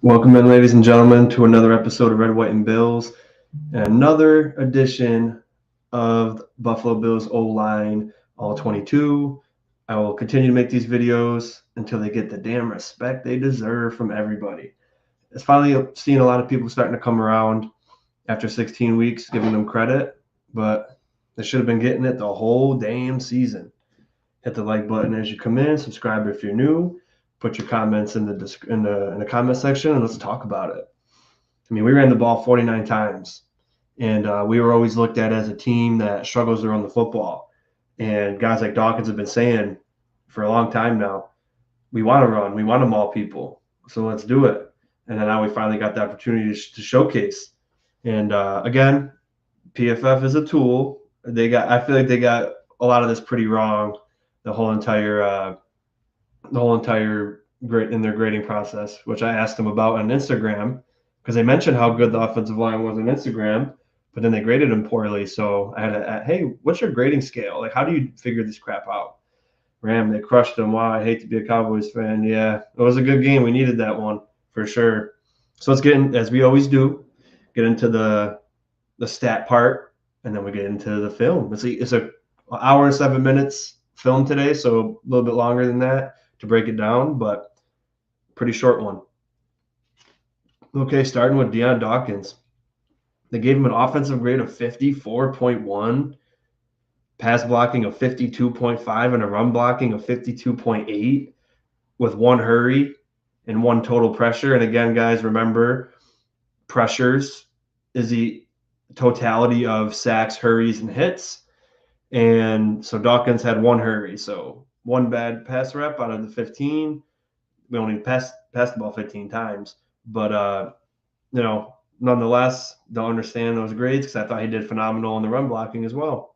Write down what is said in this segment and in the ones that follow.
Welcome in, ladies and gentlemen, to another episode of Red, White, and Bills, and another edition of Buffalo Bills O-Line All 22. I will continue to make these videos until they get the damn respect they deserve from everybody. It's finally seeing a lot of people starting to come around after 16 weeks, giving them credit, but they should have been getting it the whole damn season. Hit the like button as you come in, subscribe if you're new. Put your comments in the comment section and let's talk about it. I mean, we ran the ball 49 times, and we were always looked at as a team that struggles to run the football. And guys like Dawkins have been saying for a long time now, we want to run, we want to maul people, so let's do it. And then now we finally got the opportunity to showcase. And again, PFF is a tool. I feel like they got a lot of this pretty wrong. The whole entire grade in their grading process, which I asked them about on Instagram, because they mentioned how good the offensive line was on Instagram, but then they graded them poorly. So I had to, hey, what's your grading scale? Like, how do you figure this crap out? They crushed them. Wow, I hate to be a Cowboys fan. Yeah, it was a good game. We needed that one for sure. So let's get in, as we always do, get into the stat part, and then we get into the film. It's a hour and 7 minutes film today, so a little bit longer than that to break it down, but pretty short one. Okay, starting with Deion Dawkins. They gave him an offensive grade of 54.1, pass blocking of 52.5, and a run blocking of 52.8 with one hurry and one total pressure. And again, guys, remember, pressures is the totality of sacks, hurries, and hits. And so Dawkins had one hurry, so one bad pass rep out of the 15. We only passed the ball 15 times, but nonetheless, don't understand those grades because I thought he did phenomenal in the run blocking as well.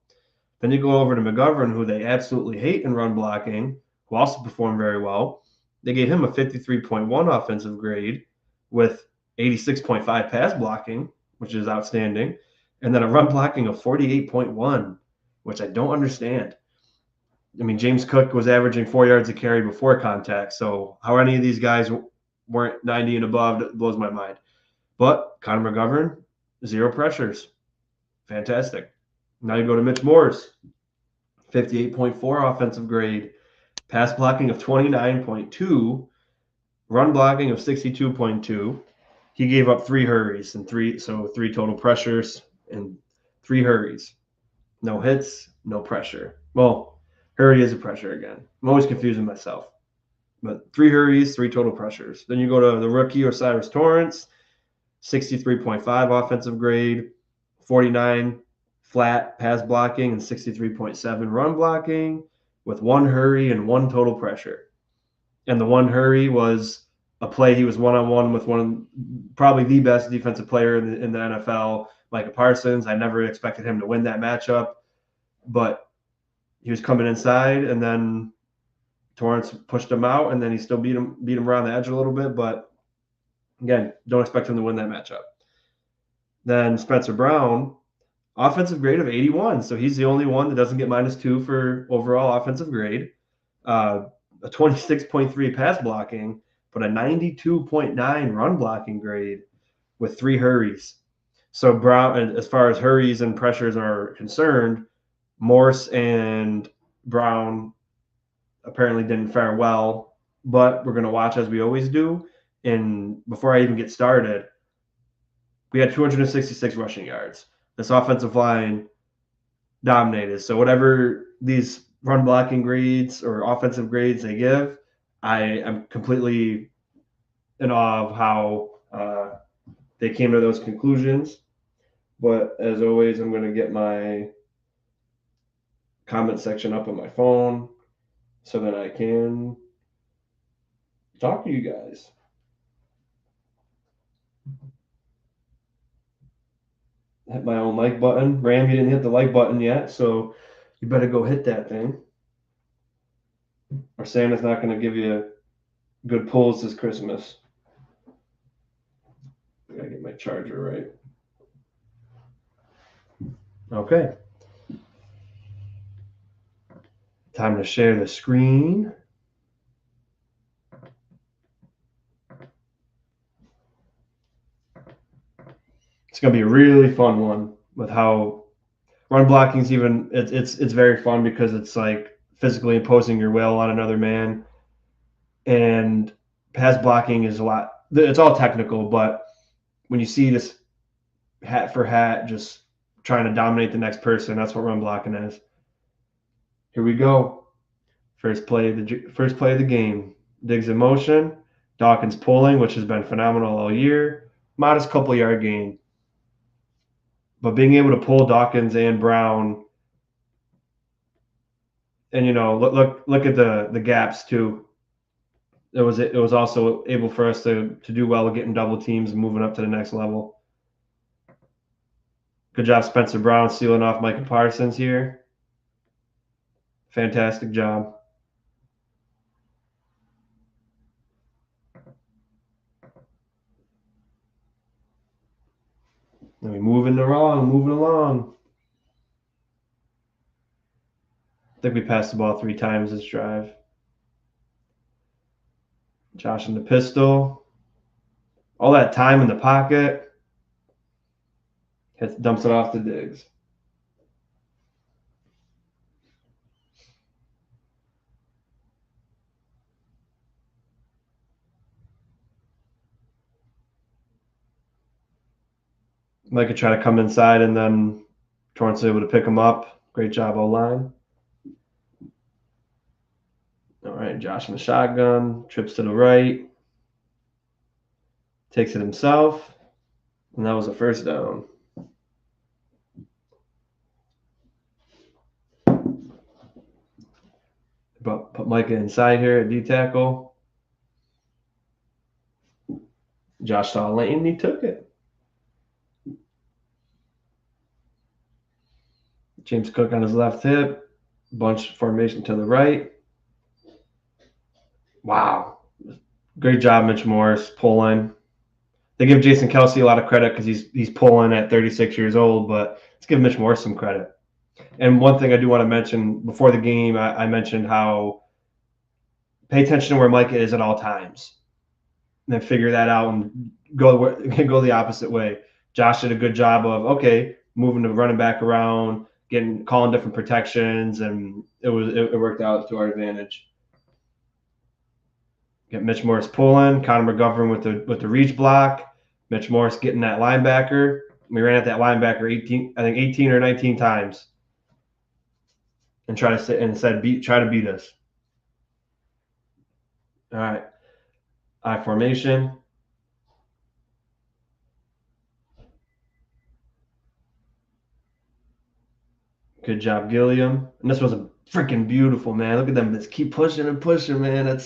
Then you go over to McGovern, who they absolutely hate in run blocking, who also performed very well. They gave him a 53.1 offensive grade with 86.5 pass blocking, which is outstanding, and then a run blocking of 48.1, which I don't understand. I mean, James Cook was averaging 4 yards a carry before contact. So how any of these guys weren't 90 and above blows my mind. But Connor McGovern, 0 pressures. Fantastic. Now you go to Mitch Morse, 58.4 offensive grade, pass blocking of 29.2, run blocking of 62.2. He gave up 3 hurries and 3 total pressures and 3 hurries. No hits, no pressure. Well, hurry is a pressure again. I'm always confusing myself. But 3 hurries, 3 total pressures. Then you go to the rookie O'Cyrus Torrence, 63.5 offensive grade, 49 flat pass blocking, and 63.7 run blocking with 1 hurry and 1 total pressure. And the 1 hurry was a play he was one-on-one with probably the best defensive player in the NFL, Micah Parsons. I never expected him to win that matchup, but he was coming inside, and then Torrence pushed him out, and then he still beat him around the edge a little bit. But again, don't expect him to win that matchup. Then Spencer Brown, offensive grade of 81. So he's the only one that doesn't get -2 for overall offensive grade. A 26.3 pass blocking, but a 92.9 run blocking grade with 3 hurries. So Brown, as far as hurries and pressures are concerned, Morse and Brown apparently didn't fare well, but we're going to watch as we always do. And before I even get started, we had 266 rushing yards. This offensive line dominated. So whatever these run blocking grades or offensive grades they give, I am completely in awe of how they came to those conclusions. But as always, I'm going to get my comment section up on my phone so that I can talk to you guys. Hit my own like button. Ram, you didn't hit the like button yet, so you better go hit that thing. Or Santa's not going to give you good pulls this Christmas. I gotta get my charger right. Okay. Time to share the screen. It's going to be a really fun one with how run blocking is even. It's very fun because it's like physically imposing your will on another man, and pass blocking is a lot. It's all technical, but when you see this hat for hat, just trying to dominate the next person, that's what run blocking is. Here we go. First play of the game. Diggs in motion. Dawkins pulling, which has been phenomenal all year. Modest couple yard gain. But being able to pull Dawkins and Brown, and look at the gaps too. It was also able for us to do well with getting double teams and moving up to the next level. Good job, Spencer Brown, sealing off Micah Parsons here. Fantastic job. And we moving along. I think we passed the ball 3 times this drive. Josh in the pistol. All that time in the pocket. Dumps it off to Diggs. Micah try to come inside, and then Torrance able to pick him up. Great job, O-line. All right, Josh in the shotgun. Trips to the right. Takes it himself. And that was a first down. But put Micah inside here at D-tackle. Josh saw a lane, and he took it. James Cook on his left hip. Bunch formation to the right. Wow. Great job, Mitch Morse, pulling. They give Jason Kelce a lot of credit because he's pulling at 36 years old, but let's give Mitch Morse some credit. And one thing I do want to mention before the game, I mentioned how pay attention to where Micah is at all times. And then figure that out and go the opposite way. Josh did a good job of, moving the running back around, calling different protections, and it worked out to our advantage. Get Mitch Morse pulling, Connor McGovern with the reach block, Mitch Morse getting that linebacker. We ran at that linebacker 18 or 19 times, and try to beat us. All right, I formation. Good job, Gilliam. And this was a freaking beautiful, man. Look at them. Just keep pushing and pushing, man.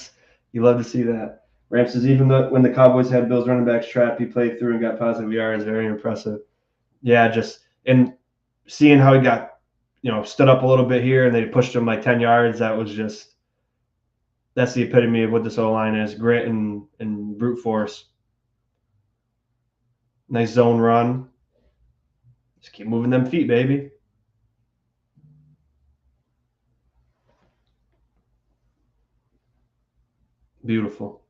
You love to see that. Ramses, even when the Cowboys had Bills running backs trapped, he played through and got positive yards. Very impressive. Yeah, and seeing how he got, stood up a little bit here and they pushed him like 10 yards, that's the epitome of what this O-line is. Grit and brute force. Nice zone run. Just keep moving them feet, baby. Beautiful.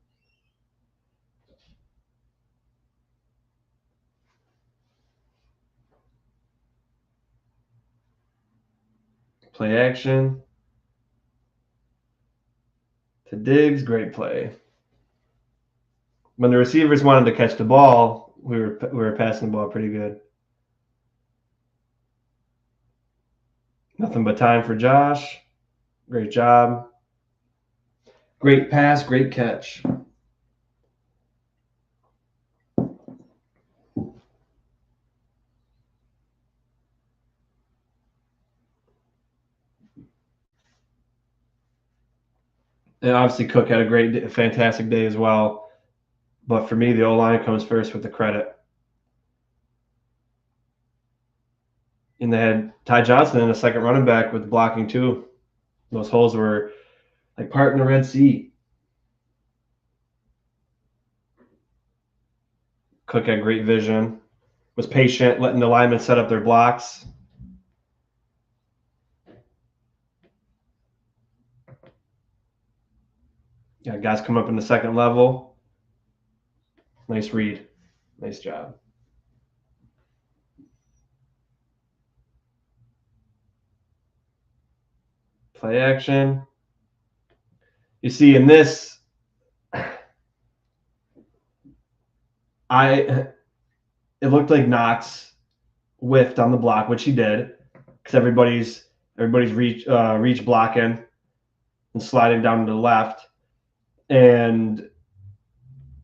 Play action. To Diggs, great play. When the receivers wanted to catch the ball, we were passing the ball pretty good. Nothing but time for Josh. Great job. Great pass, great catch. And obviously Cook had a fantastic day as well. But for me, the O-line comes first with the credit. And they had Ty Johnson in a second running back with blocking too. Those holes were like part in the Red Sea. Cook had great vision, was patient, letting the linemen set up their blocks. Yeah, guys come up in the second level. Nice read. Nice job. Play action. You see in this, it looked like Knox whiffed on the block, which he did, because everybody's reach blocking and sliding down to the left, and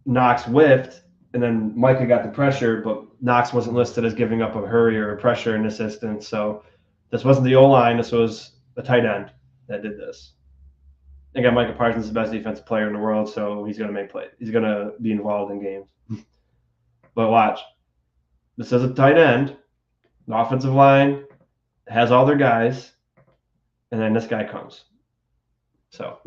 Knox whiffed, and then Micah got the pressure, but Knox wasn't listed as giving up a hurry or a pressure in this instance. So this wasn't the O-line. This was the tight end that did this. Again, Micah Parsons is the best defensive player in the world, so he's going to make plays. He's going to be involved in games. But watch. This is a tight end. The offensive line has all their guys, and then this guy comes. So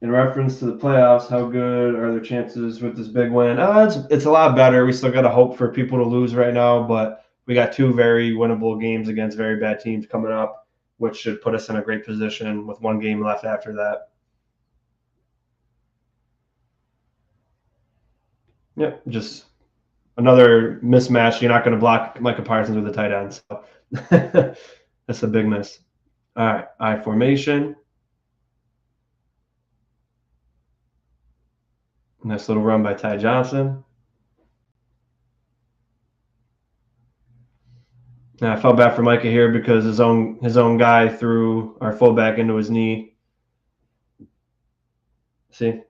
in reference to the playoffs, how good are their chances with this big win? It's a lot better. We still got to hope for people to lose right now, but we got 2 very winnable games against very bad teams coming up, which should put us in a great position with 1 game left after that. Yep, just another mismatch. You're not going to block Micah Parsons with the tight end. So that's a big miss. All right, I formation. Nice little run by Ty Johnson. And I felt bad for Micah here because his own guy threw our fullback into his knee. See?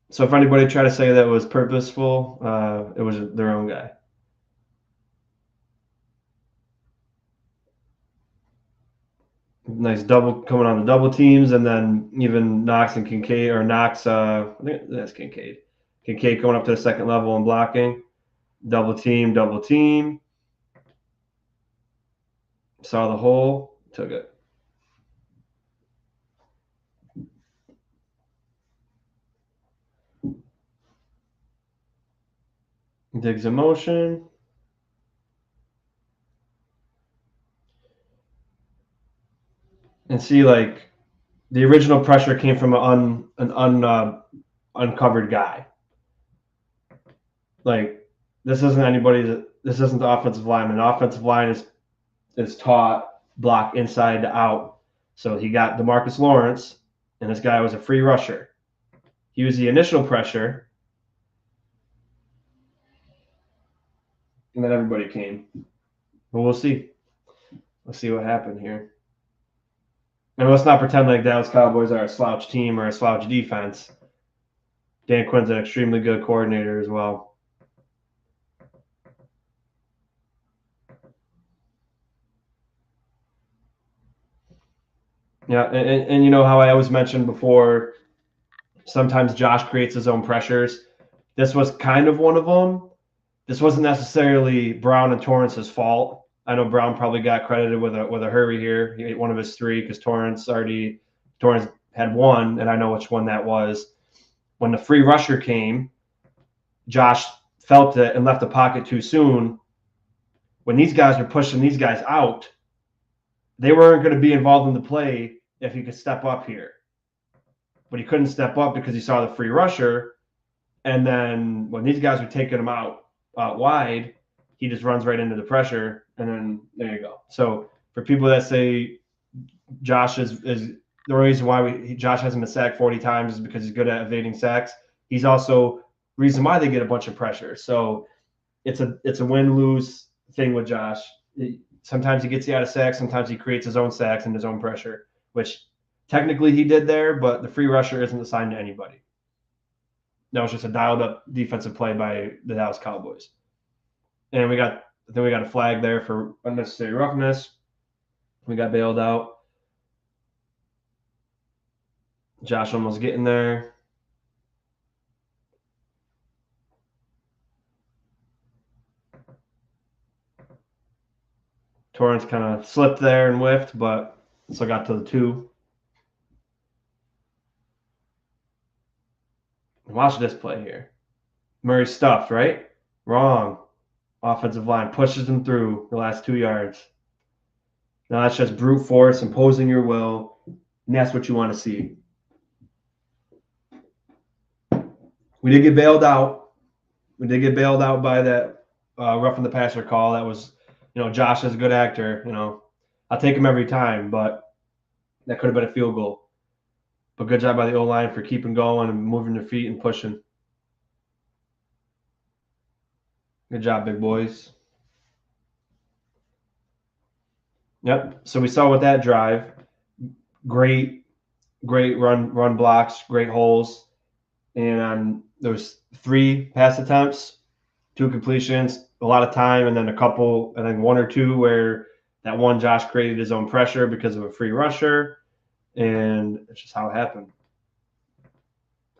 So if anybody tried to say that was purposeful, it was their own guy. Nice double coming on the double teams, and then even Knox and Kincaid, or Knox, I think that's Kincaid. Kincaid going up to the second level and blocking. Double team. Saw the hole, took it. Digs in motion. And see, like, the original pressure came from an uncovered guy. Like, this isn't the offensive lineman. The offensive line is taught block inside to out. So he got DeMarcus Lawrence, and this guy was a free rusher. He was the initial pressure, and then everybody came. But we'll see. Let's see what happened here. And let's not pretend like Dallas Cowboys are a slouch team or a slouch defense. Dan Quinn's an extremely good coordinator as well. Yeah, and you know how I always mentioned before, sometimes Josh creates his own pressures. This was kind of one of them. This wasn't necessarily Brown and Torrance's fault. I know Brown probably got credited with a hurry here. He ate one of his 3 because Torrance had 1, and I know which one that was. When the free rusher came, Josh felt it and left the pocket too soon. When these guys were pushing these guys out, they weren't going to be involved in the play if he could step up here. But he couldn't step up because he saw the free rusher. And then when these guys were taking him out wide, he just runs right into the pressure. And then there you go. So for people that say Josh is the reason why Josh hasn't been sacked 40 times is because he's good at evading sacks. He's also reason why they get a bunch of pressure. So it's a win-lose thing with Josh. Sometimes he gets you out of sacks. Sometimes he creates his own sacks and his own pressure, which technically he did there, but the free rusher isn't assigned to anybody. That was just a dialed-up defensive play by the Dallas Cowboys. And I think we got a flag there for unnecessary roughness. We got bailed out. Josh almost getting there. Torrance kind of slipped there and whiffed, but still got to the 2. Watch this play here. Murray stuffed, right? Wrong. Offensive line pushes him through the last 2 yards. Now that's just brute force, imposing your will, and that's what you want to see. We did get bailed out, We did get bailed out by that roughing the passer call. That was, Josh is a good actor. I'll take him every time, but that could have been a field goal. But good job by the O-line for keeping going and moving their feet and pushing. Good job, big boys. Yep. So we saw with that drive, great run blocks, great holes, and there was 3 pass attempts, 2 completions, a lot of time, and then a couple, and then 1 or 2 where that one Josh created his own pressure because of a free rusher, and it's just how it happened.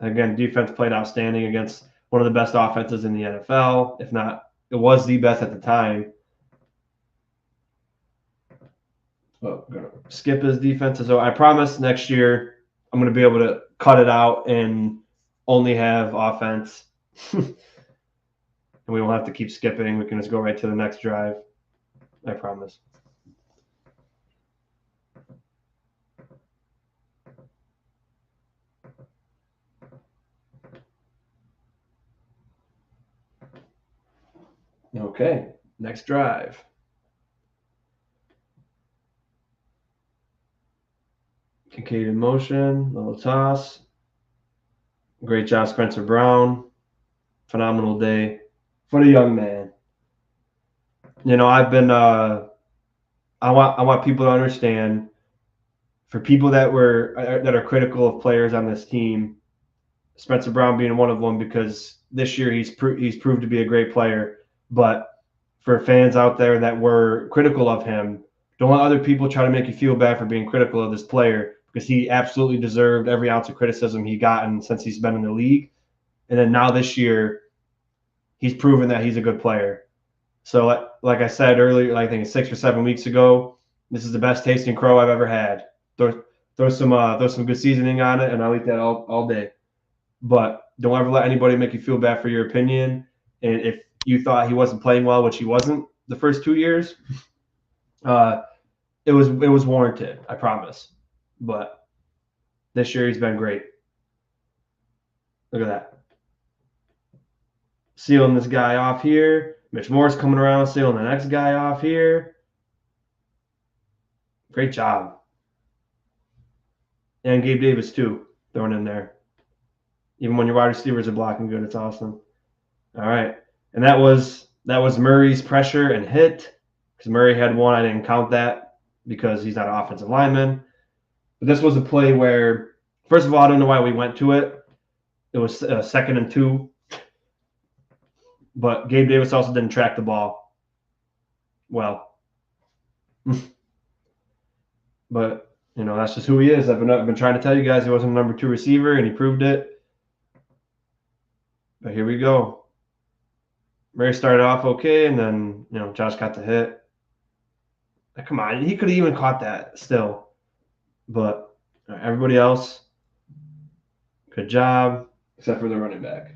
Again, defense played outstanding against one of the best offenses in the NFL, if not, it was the best at the time. Oh, I'm gonna skip his defense. So I promise next year I'm gonna be able to cut it out and only have offense. And we won't have to keep skipping. We can just go right to the next drive. I promise. Okay, next drive. Kincaid in motion, little toss. Great job, Spencer Brown. Phenomenal day for the young man. I've been I want people to understand, for people that are critical of players on this team, Spencer Brown being one of them, because this year he's proved to be a great player. But for fans out there that were critical of him, don't let other people try to make you feel bad for being critical of this player, because he absolutely deserved every ounce of criticism he's gotten since he's been in the league. And then now this year, he's proven that he's a good player. So like I said earlier, I think 6 or 7 weeks ago, this is the best tasting crow I've ever had. Throw some good seasoning on it, and I'll eat that all day. But don't ever let anybody make you feel bad for your opinion. And if you thought he wasn't playing well, which he wasn't the first 2 years, it was warranted, I promise. But this year he's been great. Look at that. Sealing this guy off here. Mitch Morse coming around, sealing the next guy off here. Great job. And Gabe Davis too, thrown in there. Even when your wide receivers are blocking good, it's awesome. All right. And that was Murray's pressure and hit, because Murray had one. I didn't count that because he's not an offensive lineman. But this was a play where, first of all, I don't know why we went to it. It was 2nd and 2. But Gabe Davis also didn't track the ball well. But, that's just who he is. I've been trying to tell you guys he wasn't a number 2 receiver, and he proved it. But here we go. Murray started off okay, and then, Josh got the hit. Come on, he could have even caught that still. But everybody else, good job, except for the running back.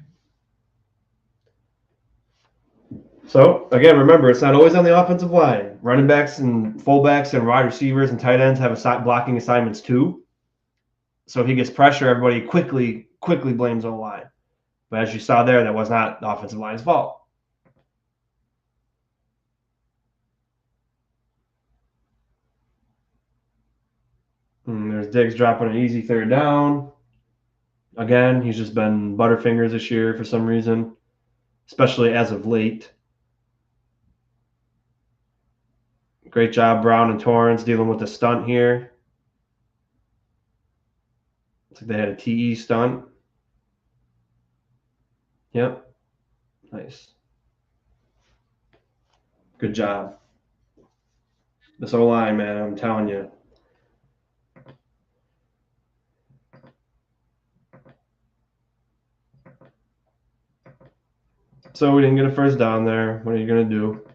So, again, remember, it's not always on the offensive line. Running backs and fullbacks and wide receivers and tight ends have blocking assignments too. So if he gets pressure, everybody quickly blames O-line. But as you saw there, that was not the offensive line's fault. And there's Diggs dropping an easy 3rd down. Again, he's just been butterfingers this year for some reason, especially as of late. Great job, Brown and Torrance, dealing with the stunt here. Looks like they had a TE stunt. Yep. Nice. Good job. This O-line, man, I'm telling you. So we didn't get a first down there. What are you going to do?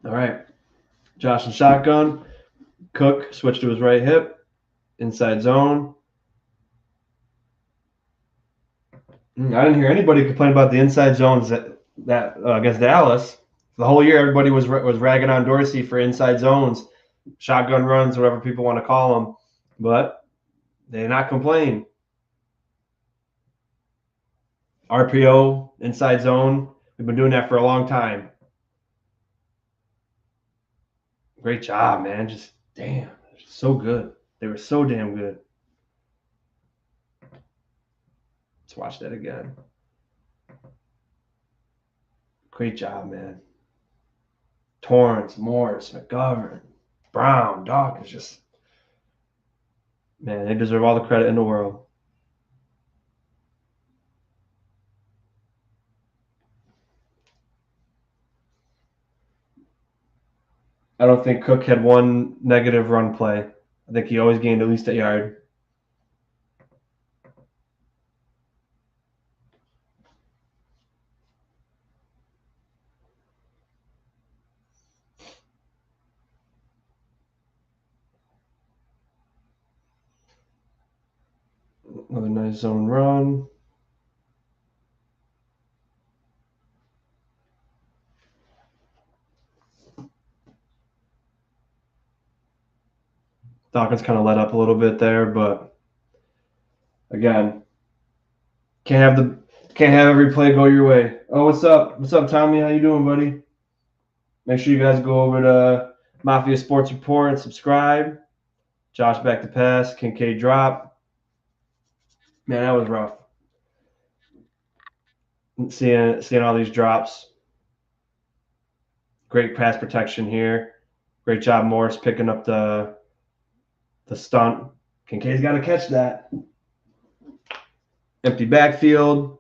All right. Josh in shotgun. Cook switched to his right hip. Inside zone. I didn't hear anybody complain about the inside zones that against Dallas. The whole year, everybody was ragging on Dorsey for inside zones, shotgun runs, whatever people want to call them, but they did not complain. RPO, inside zone, we've been doing that for a long time. Great job, man. Just damn, so good. They were so damn good. Let's watch that again. Great job, man. Torrance, Morris, McGovern, Brown, Doc is just, man, they deserve all the credit in the world. I don't think Cook had one negative run play. I think he always gained at least a yard. Another nice zone run. Dawkins kind of let up a little bit there, but again, can't have every play go your way. Oh, what's up? What's up, Tommy? How you doing, buddy? Make sure you guys go over to Mafia Sports Report and subscribe. Josh back to pass. Kincaid drop. Man, that was rough. Seeing all these drops. Great pass protection here. Great job, Morris, picking up the stunt. Kincaid's got to catch that. Empty backfield.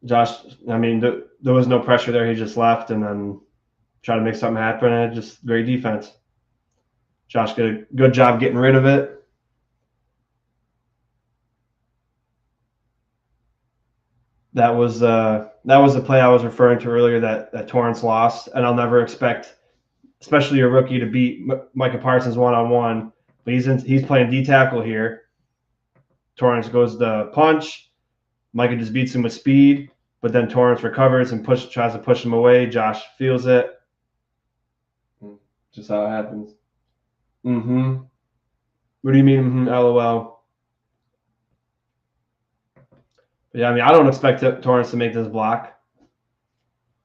Josh, I mean, there was no pressure there. He just left and then tried to make something happen. And just great defense. Josh did a good job getting rid of it. That was the play I was referring to earlier that Torrance lost, and I'll never expect, especially a rookie, to beat Micah Parsons one-on-one. But he's playing D tackle here. Torrance goes the punch. Micah just beats him with speed, but then Torrance recovers and tries to push him away. Josh feels it. Just how it happens. Mm-hmm. What do you mean? Mm-hmm, LOL. But yeah, I mean, I don't expect Torrance to make this block.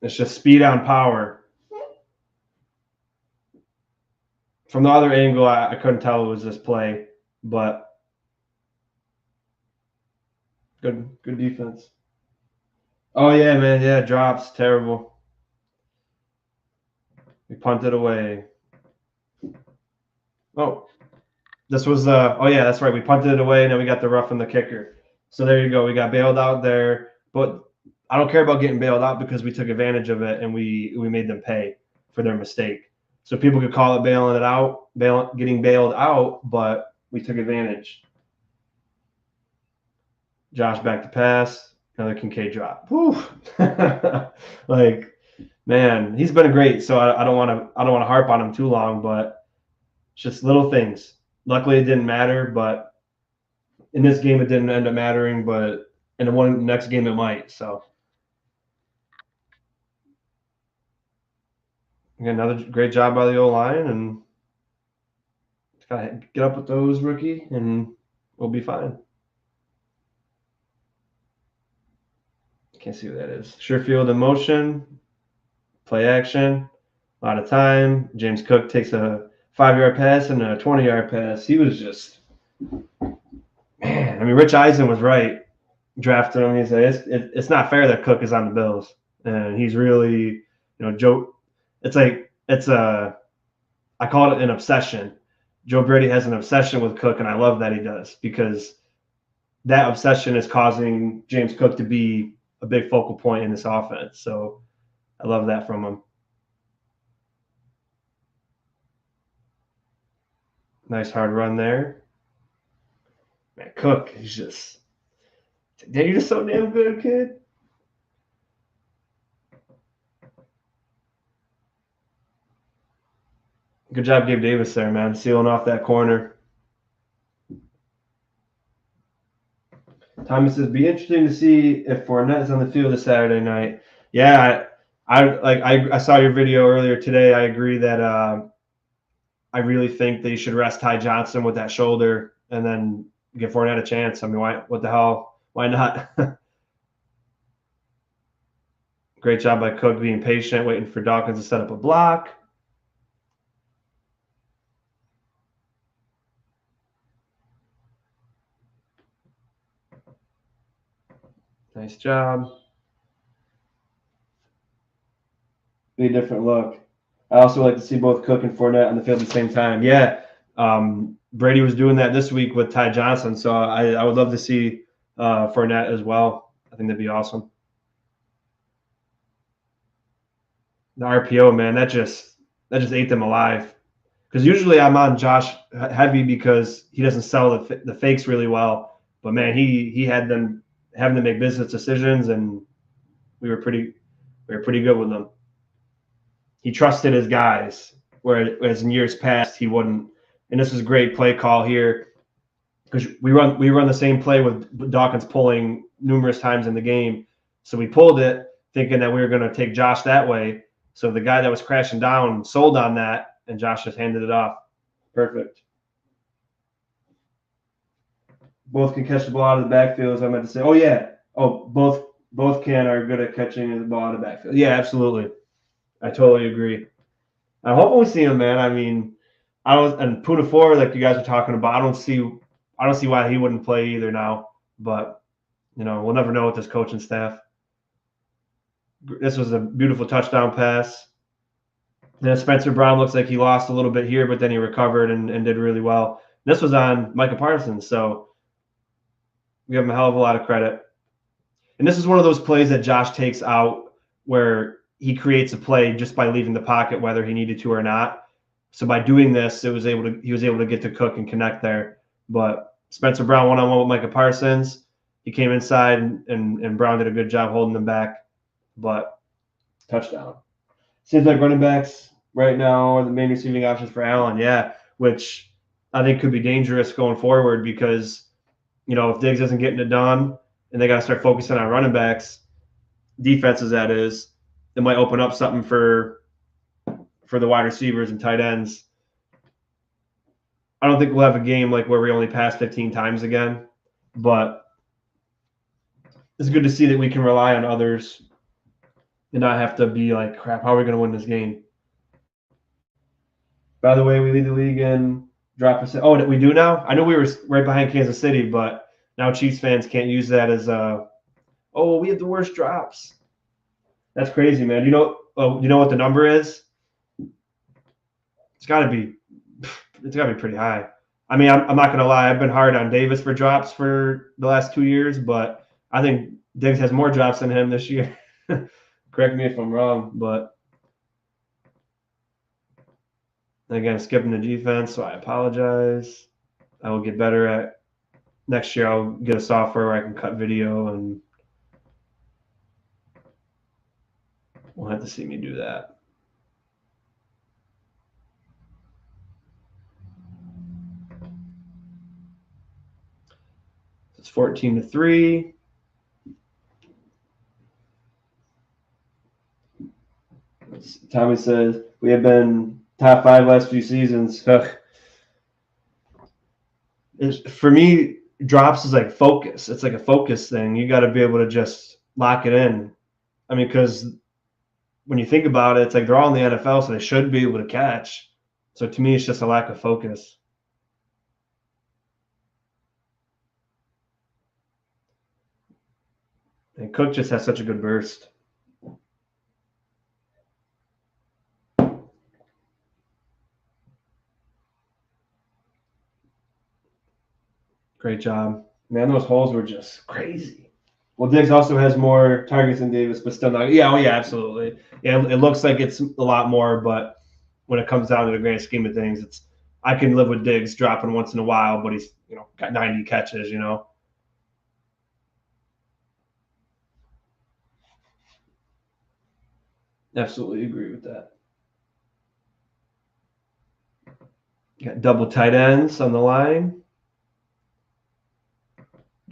It's just speed on power. From the other angle, I couldn't tell it was this play, but good defense. Oh yeah, man, yeah, drops terrible. We punted away. Oh, this was oh yeah, that's right. We punted it away, and then we got the rough and the kicker. So there you go. We got bailed out there, but I don't care about getting bailed out because we took advantage of it and we made them pay for their mistake. So people could call it bailing it out, getting bailed out, but we took advantage. Josh back to pass, another Kincaid drop. Whew. Like, man, he's been great. So I don't want to harp on him too long, but it's just little things. Luckily, it didn't matter, but in this game, it didn't end up mattering. But in the next game, it might. So again, another great job by the O-line, and just gotta get up with those, rookie, and we'll be fine. Can't see what that is. Sherfield in motion, play action, a lot of time. James Cook takes a 5-yard pass and a 20-yard pass. He was just, man. I mean, Rich Eisen was right drafting him. He said it's not fair that Cook is on the Bills, and he's really, Joe. It's like I call it an obsession. Joe Brady has an obsession with Cook, and I love that he does because that obsession is causing James Cook to be a big focal point in this offense. So I love that from him. Nice hard run there. Man, Cook, he's just, you're just so damn good, kid. Good job, Gabe Davis there, man, sealing off that corner. Thomas says, "Be interesting to see if Fournette is on the field this Saturday night." Yeah, I saw your video earlier today. I agree that I really think they should rest Ty Johnson with that shoulder and then give Fournette a chance. I mean, why? What the hell? Why not? Great job by Cook being patient, waiting for Dawkins to set up a block. Nice job. Be a different look. I also like to see both Cook and Fournette on the field at the same time. Yeah, Brady was doing that this week with Ty Johnson, so I would love to see Fournette as well. I think that'd be awesome. The RPO, man, that just ate them alive. Because usually I'm on Josh heavy because he doesn't sell the fakes really well. But man, he had them having to make business decisions, and we were pretty good with them. He trusted his guys, whereas in years past he wouldn't. And this was a great play call here because we run the same play with Dawkins pulling numerous times in the game. So we pulled it thinking that we were going to take Josh that way. So the guy that was crashing down sold on that, and Josh just handed it off. Perfect. Both can catch the ball out of the backfield, as I meant to say. Oh yeah. Oh, both can are good at catching the ball out of the backfield. Yeah, absolutely. I totally agree. I'm hoping we see him, man. I mean, I was and Puna 4, like you guys are talking about. I don't see why he wouldn't play either now. But we'll never know with this coaching staff. This was a beautiful touchdown pass. Then Spencer Brown looks like he lost a little bit here, but then he recovered and did really well. This was on Micah Parsons, so we give him a hell of a lot of credit. And this is one of those plays that Josh takes out where he creates a play just by leaving the pocket, whether he needed to or not. So by doing this, he was able to get to Cook and connect there. But Spencer Brown one-on-one with Micah Parsons. He came inside and Brown did a good job holding him back. But touchdown. Seems like running backs right now are the main receiving options for Allen. Yeah, which I think could be dangerous going forward because, if Diggs isn't getting it done and they got to start focusing on running backs, defenses that is, it might open up something for the wide receivers and tight ends. I don't think we'll have a game like where we only pass 15 times again, but it's good to see that we can rely on others and not have to be like, crap, how are we going to win this game? By the way, we lead the league in drop percent. Oh, we do now? I know we were right behind Kansas City, but now Chiefs fans can't use that as we have the worst drops. That's crazy, man. You know what the number is? It's got to be pretty high. I mean, I'm not going to lie. I've been hard on Davis for drops for the last 2 years, but I think Diggs has more drops than him this year. Correct me if I'm wrong, but again, skipping the defense, so I apologize. I will get better at next year. I'll get a software where I can cut video, and we'll have to see me do that. It's 14-3. Tommy says we have been top 5 last few seasons. For me, drops is like focus. It's like a focus thing. You got to be able to just lock it in. I mean, because when you think about it, it's like they're all in the NFL, so they should be able to catch. So to me, it's just a lack of focus. And Cook just has such a good burst. Great job. Man, those holes were just crazy. Well, Diggs also has more targets than Davis, but still not. Yeah, absolutely. Yeah, it looks like it's a lot more, but when it comes down to the grand scheme of things, I can live with Diggs dropping once in a while, but he's got 90 catches. Absolutely agree with that. Got double tight ends on the line.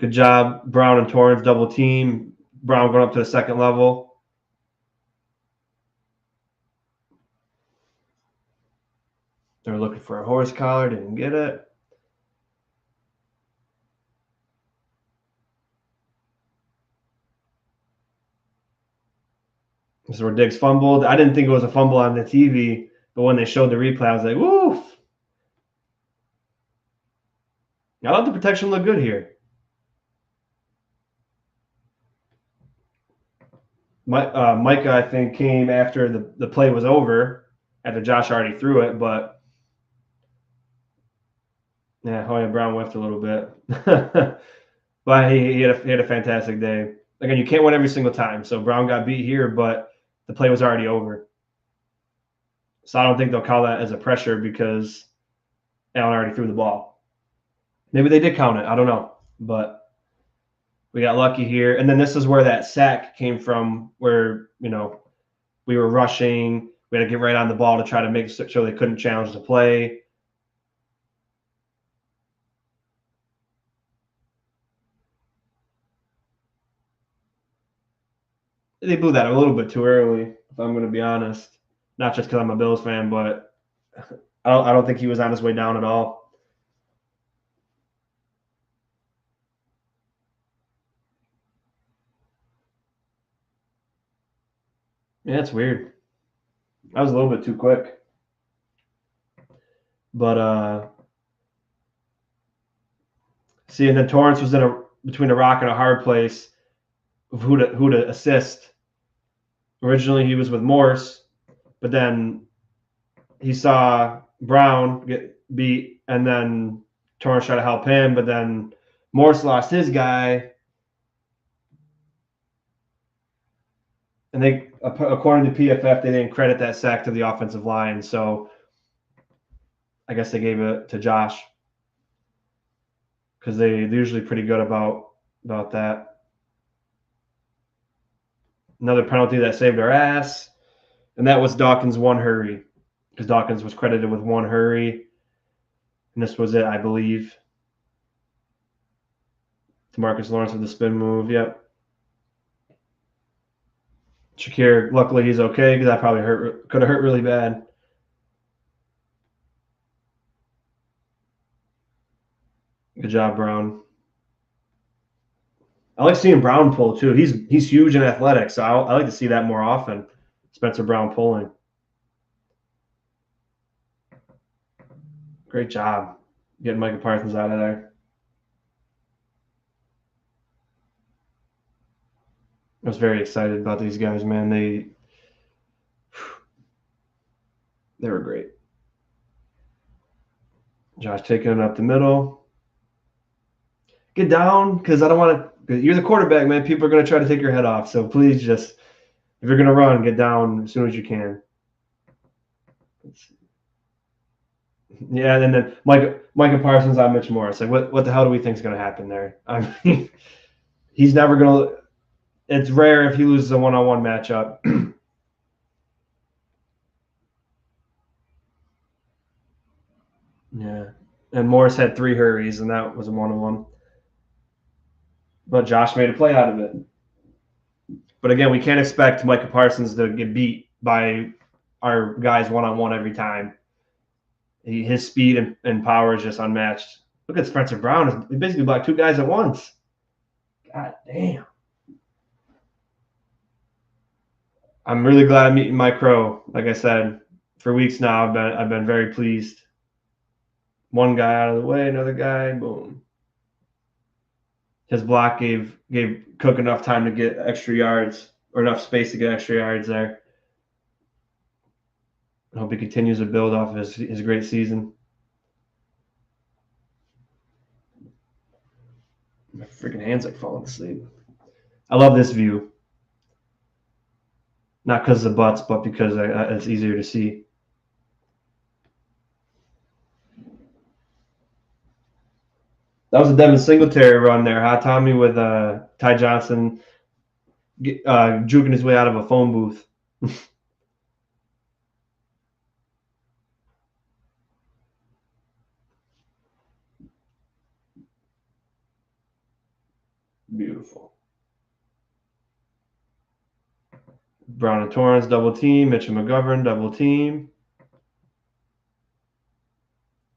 Good job, Brown and Torrance double team. Brown going up to the second level. They're looking for a horse collar, didn't get it. This is where Diggs fumbled. I didn't think it was a fumble on the TV, but when they showed the replay, I was like, woof. I thought the protection looked good here. Micah, I think, came after the play was over, after Josh already threw it, but yeah, Hoya Brown whiffed a little bit. But he had a fantastic day. Again, you can't win every single time, so Brown got beat here, but the play was already over. So I don't think they'll call that as a pressure because Allen already threw the ball. Maybe they did count it. I don't know, but we got lucky here. And then this is where that sack came from, where we were rushing. We had to get right on the ball to try to make sure they couldn't challenge the play. They blew that a little bit too early, if I'm going to be honest. Not just because I'm a Bills fan, but I don't think he was on his way down at all. Yeah, it's weird. I was a little bit too quick. But see, and then Torrance was between a rock and a hard place of who to assist. Originally, he was with Morse, but then he saw Brown get beat, and then Torrance tried to help him, but then Morse lost his guy. And they, according to PFF, they didn't credit that sack to the offensive line, so I guess they gave it to Josh because they're usually pretty good about that. Another penalty that saved our ass, and that was Dawkins' one hurry, because Dawkins was credited with one hurry, and this was it, I believe. DeMarcus Lawrence with the spin move, yep. Shakir, luckily he's okay, because that probably could have hurt really bad. Good job, Brown. I like seeing Brown pull too. He's huge and athletic, so I like to see that more often. Spencer Brown pulling. Great job getting Micah Parsons out of there. I was very excited about these guys, man. They were great. Josh taking it up the middle. Get down, because I don't want to. You're the quarterback, man. People are going to try to take your head off. So please just, if you're going to run, get down as soon as you can. Yeah, and then Micah Parsons on Mitch Morris. Like, what the hell do we think is going to happen there? I mean, he's never going to. It's rare if he loses a one-on-one matchup. Yeah, and Morris had 3 hurries, and that was a one-on-one. But Josh made a play out of it. But again, we can't expect Micah Parsons to get beat by our guys one-on-one every time. His speed and power is just unmatched. Look at Spencer Brown. He basically blocked 2 guys at once. God damn. I'm really glad I'm meeting Mike Crow. Like I said, for weeks now, I've been very pleased. One guy out of the way, another guy, boom. His block gave Cook enough time to get extra yards, or enough space to get extra yards there. I hope he continues to build off of his great season. My freaking hand's like falling asleep. I love this view. Not because of the butts, but because it's easier to see. That was a Devin Singletary run there, huh, Tommy, with Ty Johnson juking his way out of a phone booth. Beautiful. Brown and Torrance double team. Mitchell McGovern double team.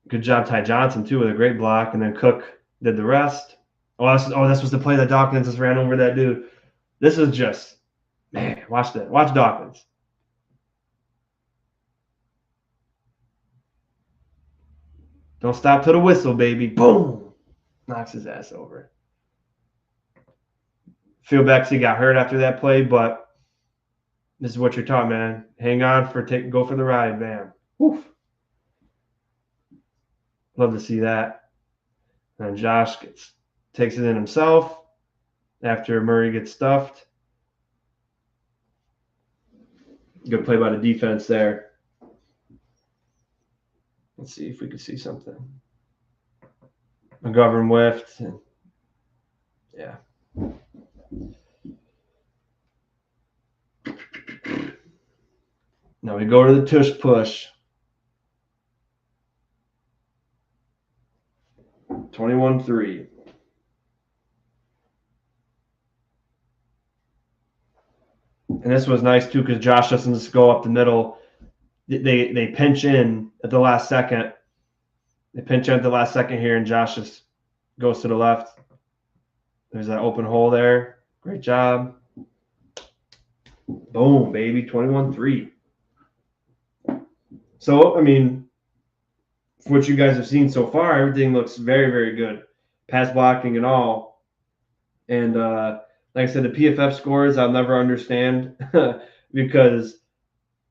Good job, Ty Johnson, too, with a great block. And then Cook did the rest. This was the play that Dawkins just ran over that dude. This is just, man, watch that. Watch Dawkins. Don't stop till the whistle, baby. Boom. Knocks his ass over. Feel Bexy got hurt after that play, but this is what you're taught, man. Hang on go for the ride, bam. Woof. Love to see that. And Josh takes it in himself after Murray gets stuffed. Good play by the defense there. Let's see if we can see something. McGovern whiffed. Yeah. Now we go to the tush push. 21-3. And this was nice too because Josh doesn't just go up the middle. They pinch in at the last second. They pinch in at the last second here, and Josh just goes to the left. There's that open hole there. Great job. Boom, baby, 21-3. So, I mean, for what you guys have seen so far, everything looks very, very good. Pass blocking and all. And like I said, the PFF scores I'll never understand because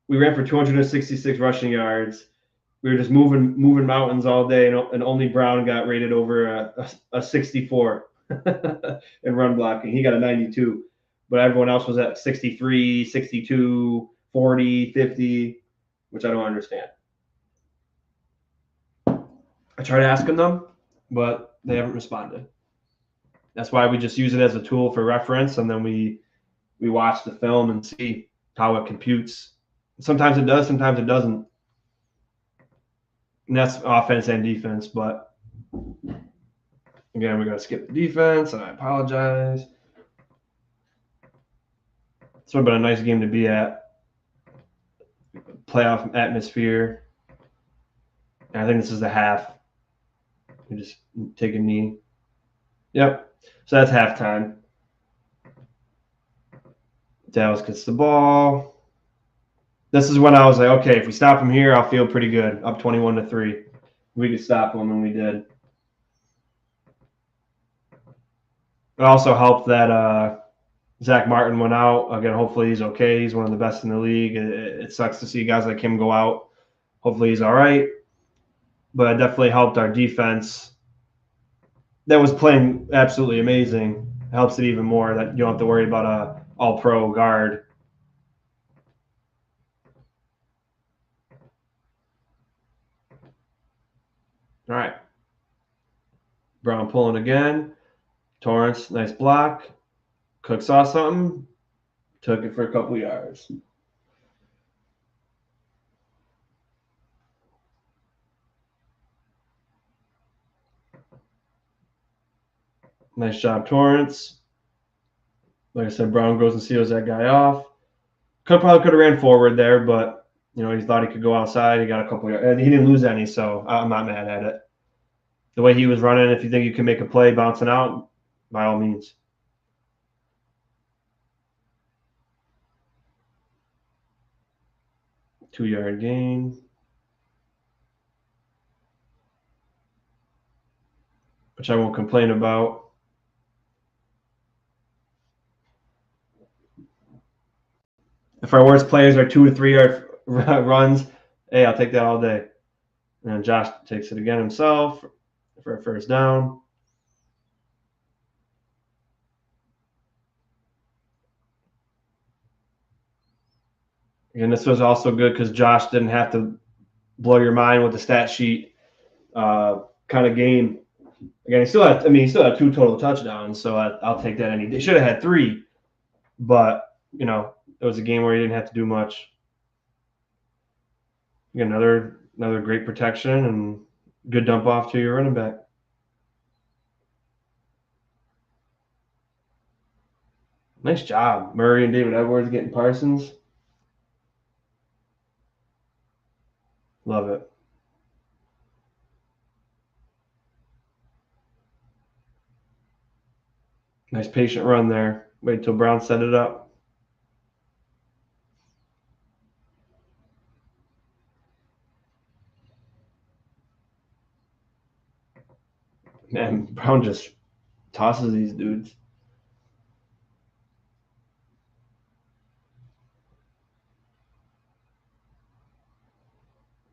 we ran for 266 rushing yards. We were just moving mountains all day, and only Brown got rated over a 64 in run blocking. He got a 92, but everyone else was at 63, 62, 40, 50, which I don't understand. I tried asking them, but they haven't responded. That's why we just use it as a tool for reference, and then we watch the film and see how it computes. Sometimes it does, sometimes it doesn't. And that's offense and defense, but again, we're going to skip the defense, and I apologize. It's would have been a nice game to be at. Playoff atmosphere. And I think this is the half. You just take a knee. Yep. So that's halftime. Dallas gets the ball. This is when I was like, okay, if we stop him here, I'll feel pretty good. Up 21-3. We could stop him, and we did. It also helped that Zach Martin went out. Again, hopefully he's okay. He's one of the best in the league. It sucks to see guys like him go out. Hopefully he's all right. But it definitely helped our defense that was playing absolutely amazing. It helps it even more that you don't have to worry about a all-pro guard. All right. Brown pulling again. Torrance, nice block. Cook saw something. Took it for a couple yards. Nice job, Torrance. Like I said, Brown goes and seals that guy off. Cook probably could have ran forward there, but he thought he could go outside. He got a couple yards. He didn't lose any, so I'm not mad at it. The way he was running, if you think you can make a play bouncing out, by all means. Two-yard gain. Which I won't complain about. If our worst players are 2 to 3 yard runs, hey, I'll take that all day. And then Josh takes it again himself for a first down. And this was also good because Josh didn't have to blow your mind with the stat sheet kind of game. Again, he still had 2 total touchdowns, so I'll take that any day. Should have had 3, but it was a game where he didn't have to do much. You got another great protection and good dump off to your running back. Nice job. Murray and David Edwards getting Parsons. Love it. Nice patient run there. Wait till Brown set it up. Man, Brown just tosses these dudes.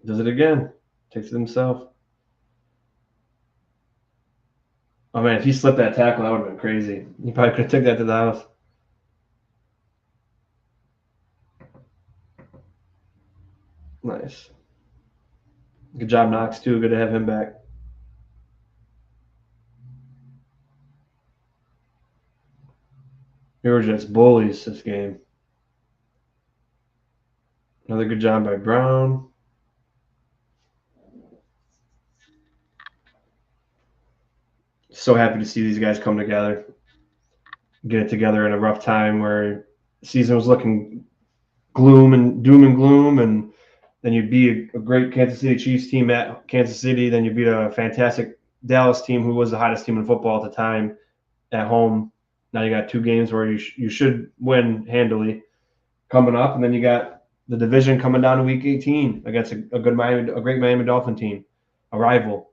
Does it again. Takes it himself. Oh, man, if he slipped that tackle, that would have been crazy. He probably could have took that to the house. Nice. Good job, Knox, too. Good to have him back. We were just bullies this game. Another good job by Brown. So happy to see these guys come together. Get it together in a rough time where the season was looking doom and gloom, and then you beat a great Kansas City Chiefs team at Kansas City. Then you beat a fantastic Dallas team who was the hottest team in football at the time at home. Now you got 2 games where you should win handily coming up, and then you got the division coming down to Week 18 against a great Miami Dolphin team, a rival.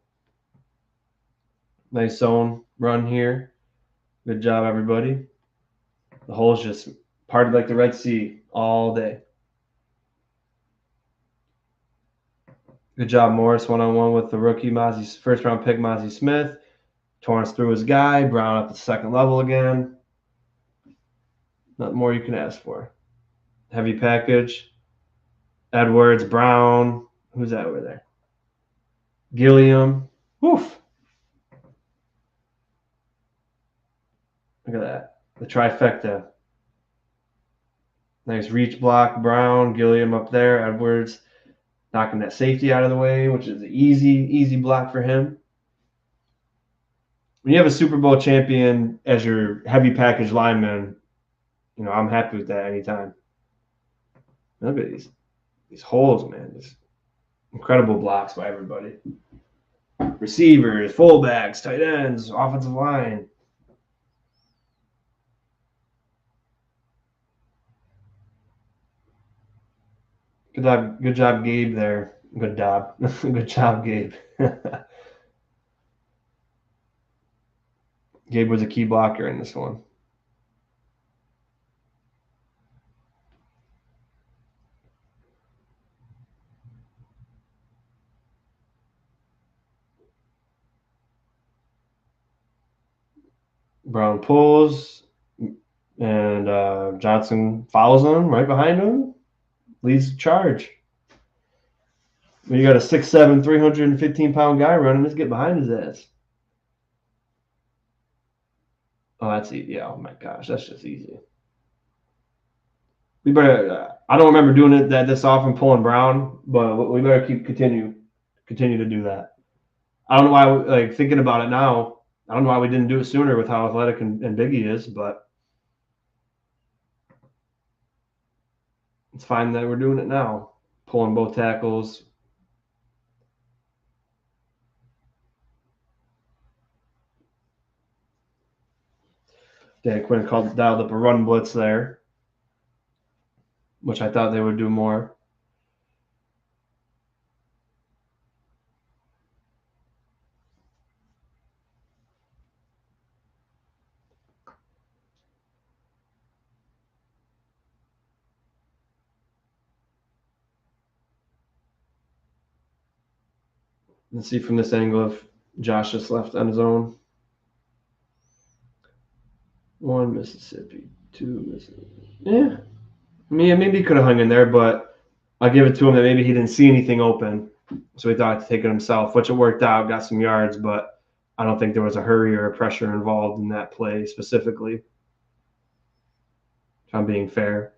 Nice zone run here. Good job, everybody. The hole's just parted like the Red Sea all day. Good job, Morris, one-on-one with the rookie, first-round pick, Mazi Smith. Torrance through his guy. Brown up the second level again. Not more you can ask for. Heavy package. Edwards, Brown. Who's that over there? Gilliam. Woof. Look at that. The trifecta. Nice reach block. Brown, Gilliam up there. Edwards knocking that safety out of the way, which is an easy block for him. When you have a Super Bowl champion as your heavy package lineman, I'm happy with that anytime. Look at these holes, man. These incredible blocks by everybody. Receivers, fullbacks, tight ends, offensive line. Good job, Gabe there. Good job. Good job, Gabe. Gabe was a key blocker in this one. Brown pulls, and Johnson follows him right behind him. Leads the charge. When you got a 6'7", 315-pound guy running, just get behind his ass. Oh, that's easy. Yeah, oh my gosh, that's just easy. We better. I don't remember doing it this often, pulling Brown, but we better continue to do that. I don't know why. Thinking about it now, I don't know why we didn't do it sooner with how athletic and big he is, but it's fine that we're doing it now. Pulling both tackles. Dan Quinn dialed up a run blitz there, which I thought they would do more. Let's see from this angle if Josh just left on his own. 1 Mississippi, 2 Mississippi. Yeah. I mean, maybe he could have hung in there, but I'll give it to him that maybe he didn't see anything open. So he thought to take it himself, which it worked out, got some yards, but I don't think there was a hurry or a pressure involved in that play specifically. If I'm being fair.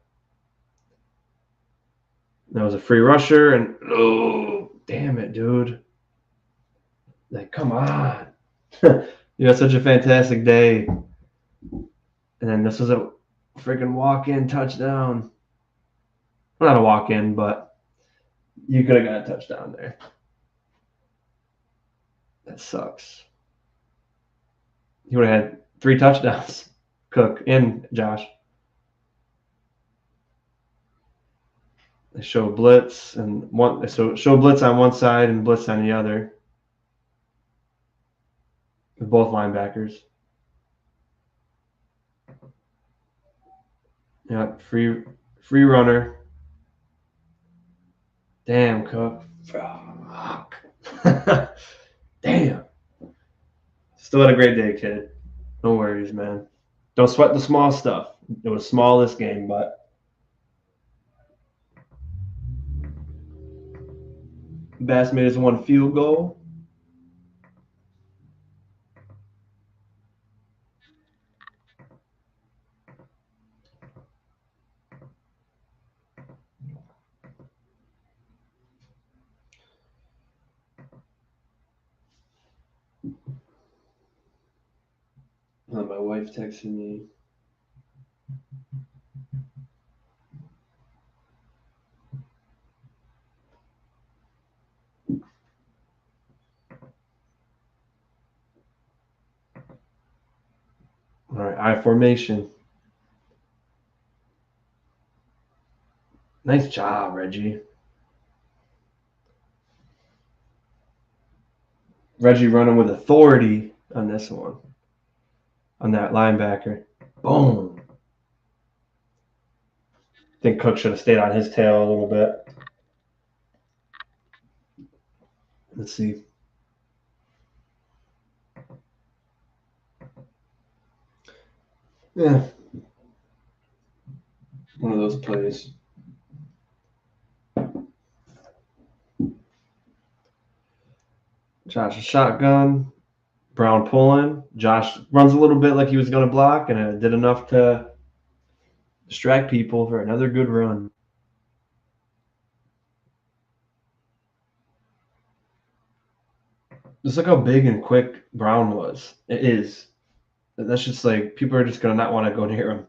That was a free rusher, and oh, damn it, dude. Come on. You had such a fantastic day. And then this was Freaking walk-in touchdown. Not a walk-in, but you could have got a touchdown there. That sucks. He would have had 3 touchdowns. Cook and Josh. They show blitz and one. So show blitz on one side and blitz on the other. With both linebackers. Yeah, free runner. Damn, Cook. Fuck. Damn. Still had a great day, kid. No worries, man. Don't sweat the small stuff. It was small this game, but Bass made his 1 field goal. My wife texted me. All right, I formation. Nice job, Reggie. Reggie running with authority on this one. On that linebacker. Boom. I think Cook should have stayed on his tail a little bit. Let's see. Yeah. One of those plays. Josh a shotgun. Brown pulling. Josh runs a little bit like he was going to block, and it did enough to distract people for another good run. Just look how big and quick Brown was. It is. That's just like people are just going to not want to go near him.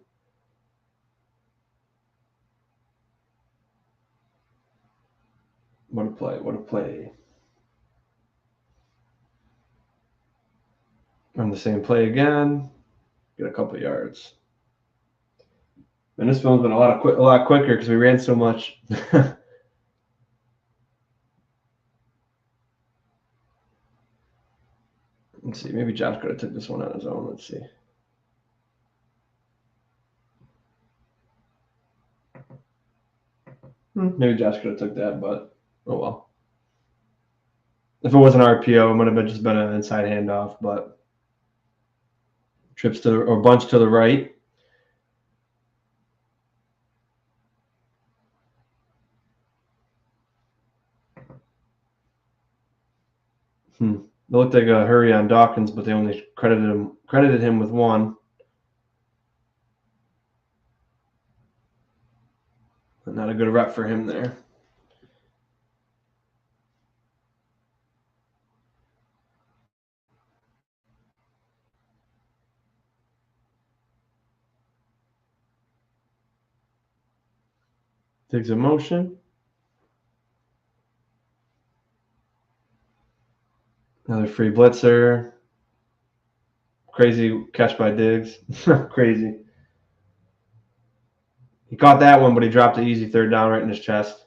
What a play. What a play. Run the same play again. Get a couple yards. And this film's been a lot quicker because we ran so much. Let's see. Maybe Josh could have took this one on his own. Let's see. Maybe Josh could have took that, but oh well. If it was an RPO, it would have just been an inside handoff, but trips to or bunch to the right. It looked like a hurry on Dawkins, but they only credited him with 1. Not a good rep for him there. Takes a motion. Another free blitzer. Crazy catch by Diggs. Crazy. He caught that one, but he dropped the easy 3rd down right in his chest.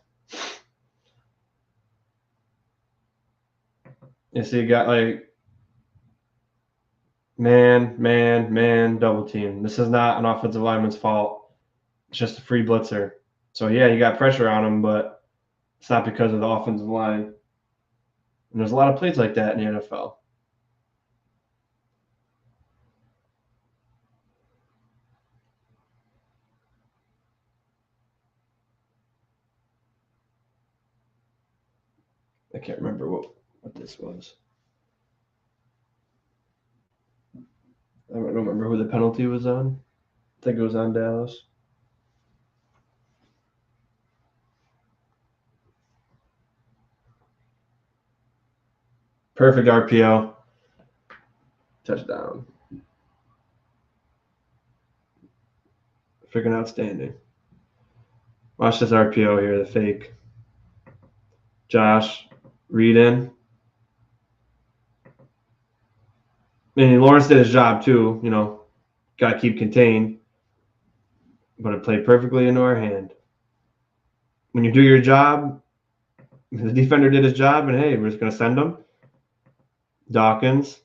You see, he got like man, double team. This is not an offensive lineman's fault. It's just a free blitzer. So, yeah, you got pressure on him, but it's not because of the offensive line. And there's a lot of plays like that in the NFL. I can't remember what this was. I don't remember who the penalty was on. I think it was on Dallas. Perfect RPO. Touchdown. Freaking outstanding. Watch this RPO here, the fake. Josh, read in. And Lawrence did his job too, got to keep contained. But it played perfectly into our hand. When you do your job, the defender did his job, and hey, we're just going to send him. Dawkins.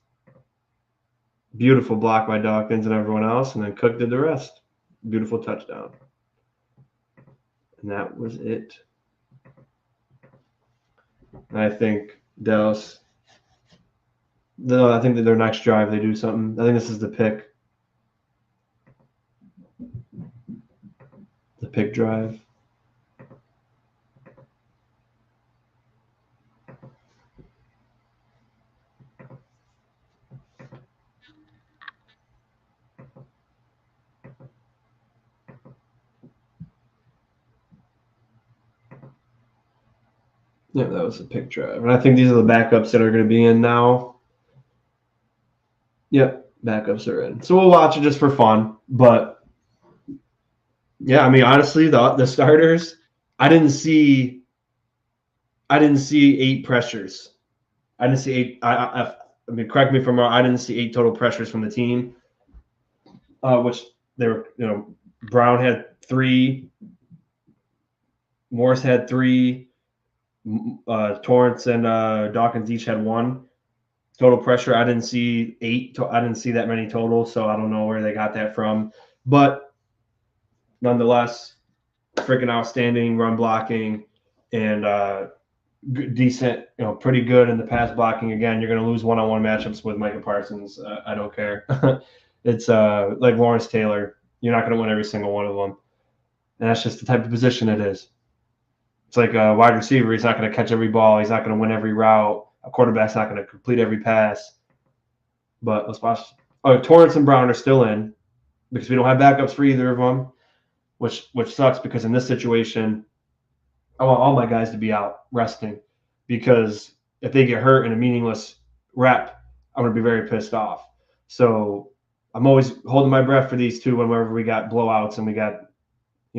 Beautiful block by Dawkins and everyone else, and then Cook did the rest. Beautiful touchdown. And that was it. And I think Dallas, I think that their next drive they do something. I think this is the pick. The pick drive. Yeah, that was the pick drive. And I think these are the backups that are going to be in now. Yep, backups are in. So we'll watch it just for fun. But, yeah, I mean, honestly, the starters, I didn't see 8 pressures. I didn't see 8. I mean, correct me if I'm wrong. I didn't see 8 total pressures from the team, which they were, Brown had 3. Morris had 3. Torrance and Dawkins each had 1 total pressure. I didn't see 8. I didn't see that many total, so I don't know where they got that from. But nonetheless, freaking outstanding run blocking and decent, pretty good in the pass blocking. Again, you're going to lose one-on-one matchups with Micah Parsons. I don't care. It's like Lawrence Taylor. You're not going to win every single one of them. And that's just the type of position it is. It's like a wide receiver. He's not going to catch every ball. He's not going to win every route. A quarterback's not going to complete every pass. But let's watch. Oh, Torrance and Brown are still in because we don't have backups for either of them, which sucks because in this situation, I want all my guys to be out resting because if they get hurt in a meaningless rep, I'm going to be very pissed off. So I'm always holding my breath for these two whenever we got blowouts and we got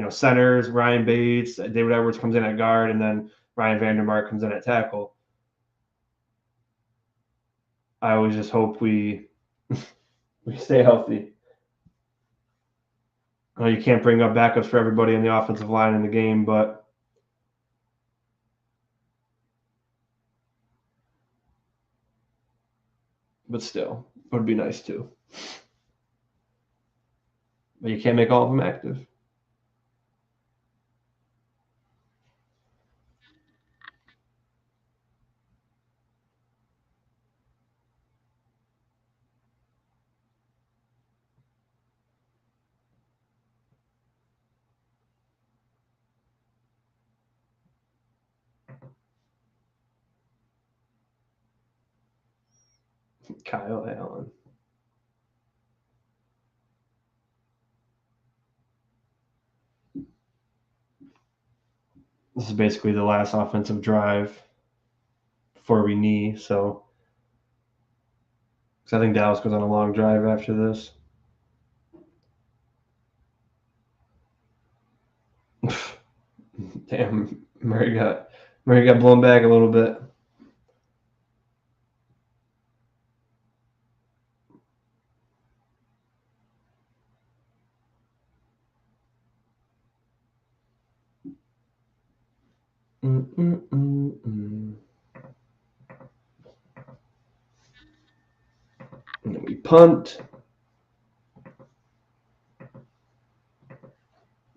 centers, Ryan Bates, David Edwards comes in at guard, and then Ryan Vandermark comes in at tackle. I always just hope we stay healthy. You can't bring up backups for everybody in the offensive line in the game, but still, it would be nice too. But you can't make all of them active. Kyle Allen. This is basically the last offensive drive before we knee, so I think Dallas goes on a long drive after this. Damn, Murray got blown back a little bit. And then we punt.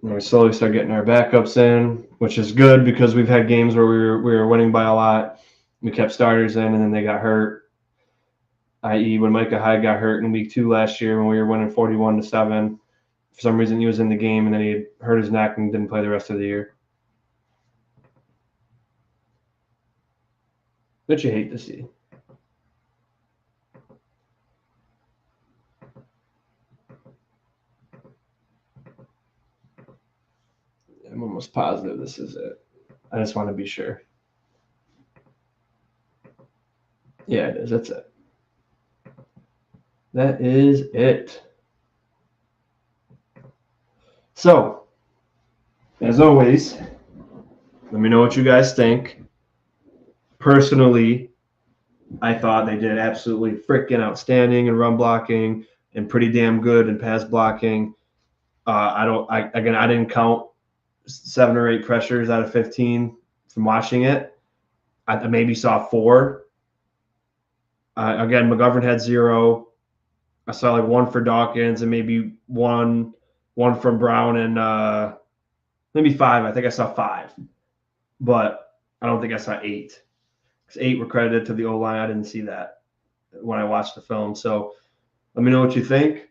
And we slowly start getting our backups in, which is good because we've had games where we were winning by a lot. We kept starters in, and then they got hurt. I.e., when Micah Hyde got hurt in week 2 last year when we were winning 41-7. For some reason, he was in the game, and then he hurt his neck and didn't play the rest of the year. Which you hate to see. I'm almost positive this is it. I just want to be sure. Yeah, it is. That's it. That is it. So, as always, let me know what you guys think. Personally, I thought they did absolutely freaking outstanding in run blocking and pretty damn good in pass blocking. I didn't count 7 or 8 pressures out of 15 from watching it. I maybe saw 4. Again, McGovern had 0. I saw like 1 for Dawkins and maybe one from Brown and maybe 5. I think I saw 5, but I don't think I saw 8. Because 8 were credited to the O line. I didn't see that when I watched the film. So let me know what you think.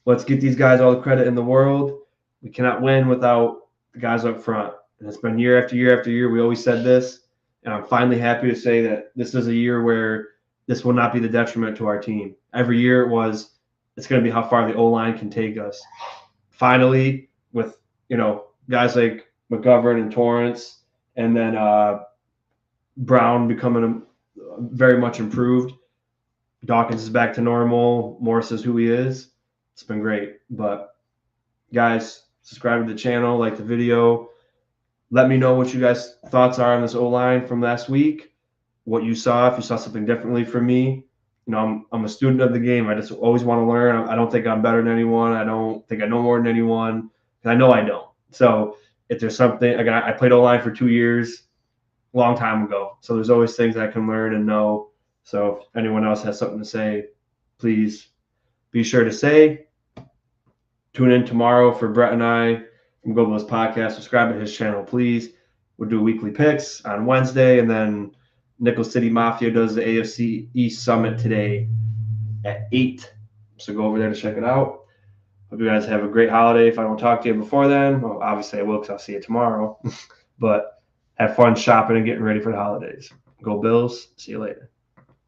Let's get these guys all the credit in the world. We cannot win without the guys up front. And it's been year after year after year. We always said this. And I'm finally happy to say that this is a year where this will not be the detriment to our team. Every year it's going to be how far the O-line can take us. Finally, with, guys like McGovern and Torrance, and then Brown becoming very much improved. Dawkins is back to normal. Morris is who he is. It's been great. But guys, subscribe to the channel, like the video. Let me know what you guys' thoughts are on this O-line from last week, what you saw, if you saw something differently from me. I'm a student of the game. I just always want to learn. I don't think I'm better than anyone. I don't think I know more than anyone. And I know I don't. So if there's something, again, I played O-line for 2 years, a long time ago. So there's always things I can learn and know. So if anyone else has something to say, please be sure to say. Tune in tomorrow for Brett and I from Go Bills Podcast. Subscribe to his channel, please. We'll do weekly picks on Wednesday, and then Nickel City Mafia does the AFC East Summit today at 8. So go over there to check it out. Hope you guys have a great holiday. If I don't talk to you before then, well, obviously I will because I'll see you tomorrow. But have fun shopping and getting ready for the holidays. Go Bills. See you later.